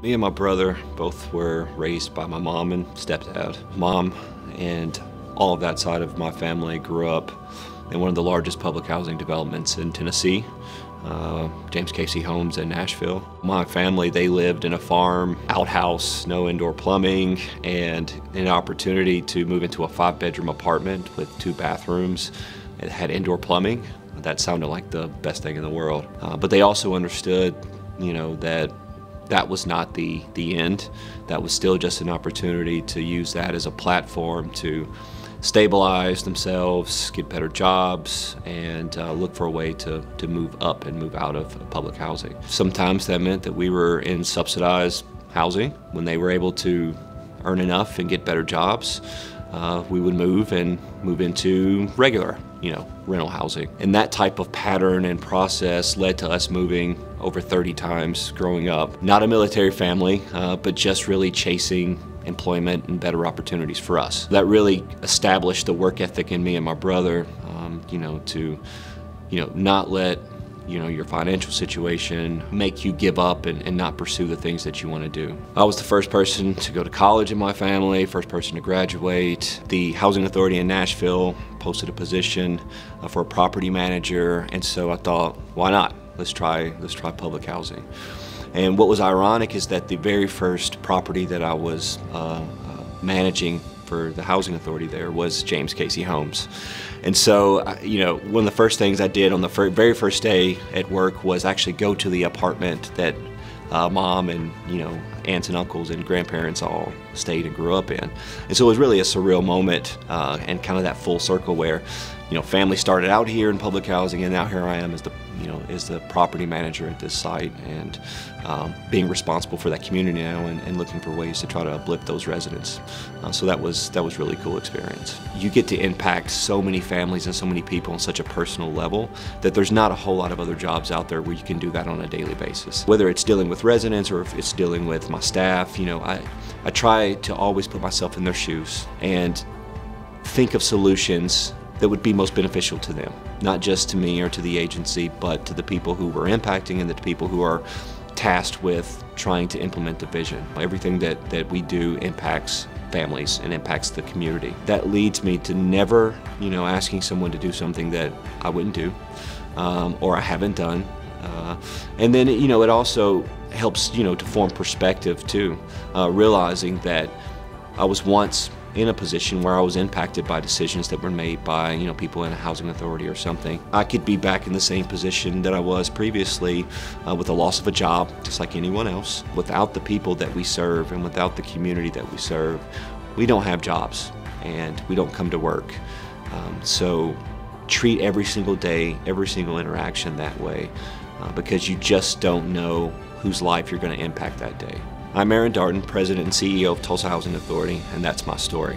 Me and my brother both were raised by my mom and stepdad. Mom and all of that side of my family grew up in one of the largest public housing developments in Tennessee, James Casey Homes in Nashville. My family, they lived in a farm outhouse, no indoor plumbing, and an opportunity to move into a 5-bedroom apartment with 2 bathrooms. It had indoor plumbing. That sounded like the best thing in the world. But they also understood, that was not the end. That was still just an opportunity to use that as a platform to stabilize themselves, get better jobs, and look for a way to move up and move out of public housing. Sometimes that meant that we were in subsidized housing. When they were able to earn enough and get better jobs, we would move into regular, rental housing. And that type of pattern and process led to us moving over 30 times growing up. Not a military family, but just really chasing employment and better opportunities for us. That really established the work ethic in me and my brother, to not let your financial situation make you give up and not pursue the things that you want to do. I was the first person to go to college in my family, first person to graduate. The Housing Authority in Nashville posted a position for a property manager, and so I thought, why not? Let's try public housing. And what was ironic is that the very first property that I was managing for the Housing Authority there was James Casey Homes. And so, one of the first things I did on the very first day at work was actually go to the apartment that Mom and aunts and uncles and grandparents all stayed and grew up in. And so it was really a surreal moment and kind of that full circle where family started out here in public housing, and now here I am as the property manager at this site, and being responsible for that community now and looking for ways to try to uplift those residents. So that was really cool experience. You get to impact so many families and so many people on such a personal level that there's not a whole lot of other jobs out there where you can do that on a daily basis. Whether it's dealing with residents or if it's dealing with my staff, I try to always put myself in their shoes and think of solutions that would be most beneficial to them, not just to me or to the agency, but to the people who we're impacting and the people who are tasked with trying to implement the vision. Everything that we do impacts families and impacts the community. That leads me to never, asking someone to do something that I wouldn't do or I haven't done. And then, it also helps, to form perspective too, realizing that I was once in a position where I was impacted by decisions that were made by people in a housing authority or something. I could be back in the same position that I was previously with the loss of a job, just like anyone else. Without the people that we serve and without the community that we serve, we don't have jobs and we don't come to work. So treat every single day, every single interaction that way, because you just don't know whose life you're going to impact that day. I'm Aaron Darden, President and CEO of Tulsa Housing Authority, and that's my story.